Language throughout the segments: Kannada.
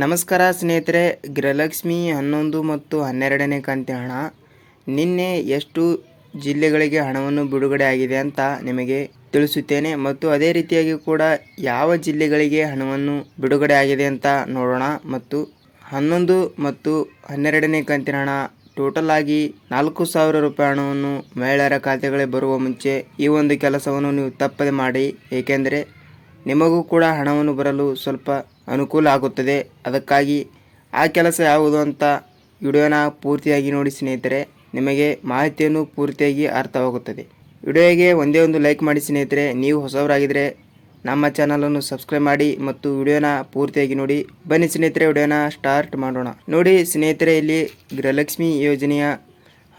ನಮಸ್ಕಾರ ಸ್ನೇಹಿತರೆ, ಗೃಹಲಕ್ಷ್ಮಿ 11 ಮತ್ತು 12ನೇ ಕಂತಿನ ಹಣ ನಿನ್ನೆ ಎಷ್ಟು ಜಿಲ್ಲೆಗಳಿಗೆ ಹಣವನ್ನು ಬಿಡುಗಡೆ ಆಗಿದೆ ಅಂತ ನಿಮಗೆ ತಿಳಿಸುತ್ತೇನೆ. ಮತ್ತು ಅದೇ ರೀತಿಯಾಗಿ ಕೂಡ ಯಾವ ಜಿಲ್ಲೆಗಳಿಗೆ ಹಣವನ್ನು ಬಿಡುಗಡೆ ಆಗಿದೆ ಅಂತ ನೋಡೋಣ. ಮತ್ತು 11 ಮತ್ತು 12ನೇ ಕಂತಿನ ಹಣ ಟೋಟಲ್ ಆಗಿ 4,000 ರೂಪಾಯಿ ಹಣವನ್ನು ಮಹಿಳೆಯರ ಖಾತೆಗಳಿಗೆ ಬರುವ ಮುಂಚೆ ಈ ಒಂದು ಕೆಲಸವನ್ನು ನೀವು ತಪ್ಪದೆ ಮಾಡಿ. ಏಕೆಂದರೆ ನಿಮಗೂ ಕೂಡ ಹಣವನ್ನು ಬರಲು ಸ್ವಲ್ಪ ಅನುಕೂಲ ಆಗುತ್ತದೆ. ಅದಕ್ಕಾಗಿ ಆ ಕೆಲಸ ಯಾವುದು ಅಂತ ವಿಡಿಯೋನ ಪೂರ್ತಿಯಾಗಿ ನೋಡಿ ಸ್ನೇಹಿತರೆ, ನಿಮಗೆ ಮಾಹಿತಿಯನ್ನು ಪೂರ್ತಿಯಾಗಿ ಅರ್ಥವಾಗುತ್ತದೆ. ವಿಡಿಯೋಗೆ ಒಂದೇ ಒಂದು ಲೈಕ್ ಮಾಡಿ ಸ್ನೇಹಿತರೆ. ನೀವು ಹೊಸವರಾಗಿದ್ದರೆ ನಮ್ಮ ಚಾನಲನ್ನು ಸಬ್ಸ್ಕ್ರೈಬ್ ಮಾಡಿ ಮತ್ತು ವಿಡಿಯೋನ ಪೂರ್ತಿಯಾಗಿ ನೋಡಿ. ಬನ್ನಿ ಸ್ನೇಹಿತರೆ, ವಿಡಿಯೋನ ಸ್ಟಾರ್ಟ್ ಮಾಡೋಣ. ನೋಡಿ ಸ್ನೇಹಿತರೆ, ಇಲ್ಲಿ ಗೃಹಲಕ್ಷ್ಮಿ ಯೋಜನೆಯ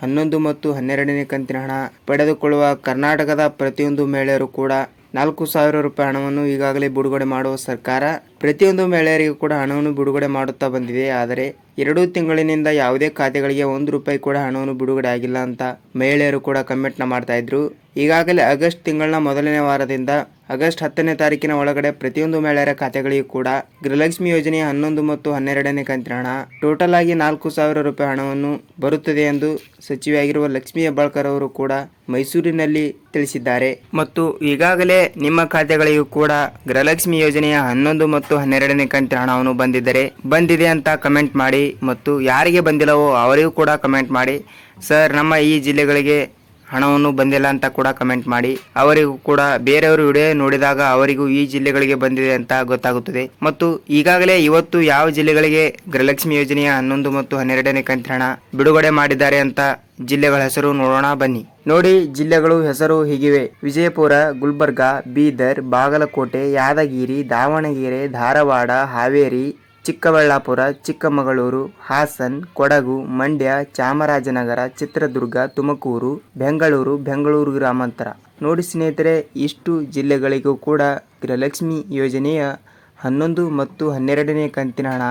11 ಮತ್ತು 12ನೇ ಕಂತಿನ ಹಣ ಪಡೆದುಕೊಳ್ಳುವ ಕರ್ನಾಟಕದ ಪ್ರತಿಯೊಂದು ಮಹಿಳೆಯರು ಕೂಡ 4,000 ರೂಪಾಯಿ ಹಣವನ್ನು ಈಗಾಗಲೇ ಬಿಡುಗಡೆ ಮಾಡುವ ಸರ್ಕಾರ ಪ್ರತಿಯೊಂದು ಮಹಿಳೆಯರಿಗೂ ಕೂಡ ಹಣವನ್ನು ಬಿಡುಗಡೆ ಮಾಡುತ್ತಾ ಬಂದಿದೆ. ಆದರೆ 2 ತಿಂಗಳಿನಿಂದ ಯಾವುದೇ ಖಾತೆಗಳಿಗೆ 1 ರೂಪಾಯಿ ಕೂಡ ಹಣವನ್ನು ಬಿಡುಗಡೆ ಆಗಿಲ್ಲ ಅಂತ ಮಹಿಳೆಯರು ಕೂಡ ಕಮೆಂಟ್ನ ಮಾಡ್ತಾ ಇದ್ರು. ಈಗಾಗಲೇ ಆಗಸ್ಟ್ ತಿಂಗಳ ಮೊದಲನೇ ವಾರದಿಂದ ಆಗಸ್ಟ್ 10ನೇ ತಾರೀಕಿನ ಒಳಗಡೆ ಪ್ರತಿಯೊಂದು ಮಹಿಳೆಯರ ಖಾತೆಗಳಿಗೂ ಕೂಡ ಗೃಹಲಕ್ಷ್ಮಿ ಯೋಜನೆಯ 11 ಮತ್ತು 12ನೇ ಕಂತಿನ ಹಣ ಟೋಟಲ್ ಆಗಿ 4,000 ರೂಪಾಯಿ ಹಣವನ್ನು ಬರುತ್ತದೆ ಎಂದು ಸಚಿವೆಯಾಗಿರುವ ಲಕ್ಷ್ಮೀ ಹೆಬ್ಬಾಳ್ಕರ್ ಅವರು ಕೂಡ ಮೈಸೂರಿನಲ್ಲಿ ತಿಳಿಸಿದ್ದಾರೆ. ಮತ್ತು ಈಗಾಗಲೇ ನಿಮ್ಮ ಖಾತೆಗಳಿಗೂ ಕೂಡ ಗೃಹಲಕ್ಷ್ಮಿ ಯೋಜನೆಯ 11 ಮತ್ತು 12ನೇ ಕಂತಿನ ಹಣವನ್ನು ಬಂದಿದೆ ಅಂತ ಕಮೆಂಟ್ ಮಾಡಿ. ಮತ್ತು ಯಾರಿಗೆ ಬಂದಿಲ್ಲವೋ ಅವರಿಗೂ ಕೂಡ ಕಮೆಂಟ್ ಮಾಡಿ. ಸರ್, ನಮ್ಮ ಈ ಜಿಲ್ಲೆಗಳಿಗೆ ಹಣವನ್ನು ಬಂದಿಲ್ಲ ಅಂತ ಕೂಡ ಕಮೆಂಟ್ ಮಾಡಿ. ಅವರಿಗೂ ಕೂಡ ಬೇರೆಯವರು ವಿಡಿಯೋ ನೋಡಿದಾಗ ಅವರಿಗೂ ಈ ಜಿಲ್ಲೆಗಳಿಗೆ ಬಂದಿದೆ ಅಂತ ಗೊತ್ತಾಗುತ್ತದೆ. ಮತ್ತು ಈಗಾಗಲೇ ಇವತ್ತು ಯಾವ ಜಿಲ್ಲೆಗಳಿಗೆ ಗೃಹಲಕ್ಷ್ಮಿ ಯೋಜನೆಯ 11 ಮತ್ತು 12ನೇ ಕಂತಿನ ಹಣ ಬಿಡುಗಡೆ ಮಾಡಿದ್ದಾರೆ ಅಂತ ಜಿಲ್ಲೆಗಳ ಹೆಸರು ನೋಡೋಣ ಬನ್ನಿ. ನೋಡಿ, ಜಿಲ್ಲೆಗಳು ಹೆಸರು ಹೀಗಿವೆ: ವಿಜಯಪುರ, ಗುಲ್ಬರ್ಗಾ, ಬೀದರ್, ಬಾಗಲಕೋಟೆ, ಯಾದಗಿರಿ, ದಾವಣಗೆರೆ, ಧಾರವಾಡ, ಹಾವೇರಿ, ಚಿಕ್ಕಬಳ್ಳಾಪುರ, ಚಿಕ್ಕಮಗಳೂರು, ಹಾಸನ್, ಕೊಡಗು, ಮಂಡ್ಯ, ಚಾಮರಾಜನಗರ, ಚಿತ್ರದುರ್ಗ, ತುಮಕೂರು, ಬೆಂಗಳೂರು ಗ್ರಾಮಾಂತರ. ನೋಡಿ ಸ್ನೇಹಿತರೆ, ಇಷ್ಟು ಜಿಲ್ಲೆಗಳಿಗೂ ಕೂಡ ಗೃಹಲಕ್ಷ್ಮಿ ಯೋಜನೆಯ 11 ಮತ್ತು 12ನೇ ಕಂತಿನ ಹಣ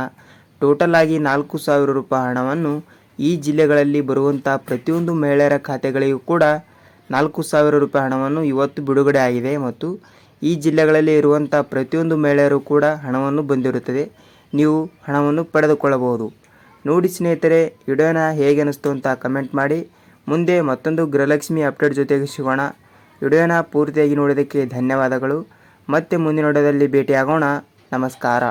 ಟೋಟಲ್ ಆಗಿ 4,000 ರೂಪಾಯಿ ಹಣವನ್ನು ಈ ಜಿಲ್ಲೆಗಳಲ್ಲಿ ಬರುವಂಥ ಪ್ರತಿಯೊಂದು ಮಹಿಳೆಯರ ಖಾತೆಗಳಿಗೂ ಕೂಡ 4,000 ರೂಪಾಯಿ ಹಣವನ್ನು ಇವತ್ತು ಬಿಡುಗಡೆ ಆಗಿದೆ. ಮತ್ತು ಈ ಜಿಲ್ಲೆಗಳಲ್ಲಿ ಇರುವಂಥ ಪ್ರತಿಯೊಂದು ಮಹಿಳೆಯರು ಕೂಡ ಹಣವನ್ನು ಬಂದಿರುತ್ತದೆ. ನೀವು ಹಣವನ್ನು ಪಡೆದುಕೊಳ್ಳಬಹುದು. ನೋಡಿ ಸ್ನೇಹಿತರೆ, ವಿಡಿಯೋನ ಹೇಗೆ ಅನಿಸ್ತು ಅಂತ ಕಮೆಂಟ್ ಮಾಡಿ. ಮುಂದೆ ಮತ್ತೊಂದು ಗೃಹಲಕ್ಷ್ಮಿ ಅಪ್ಡೇಟ್ ಜೊತೆಗೆ ಸಿಗೋಣ. ವಿಡಿಯೋನ ಪೂರ್ತಿಯಾಗಿ ನೋಡೋದಕ್ಕೆ ಧನ್ಯವಾದಗಳು. ಮತ್ತೆ ಮುಂದಿನ ವಿಡಿಯೋದಲ್ಲಿ ಭೇಟಿಯಾಗೋಣ. ನಮಸ್ಕಾರ.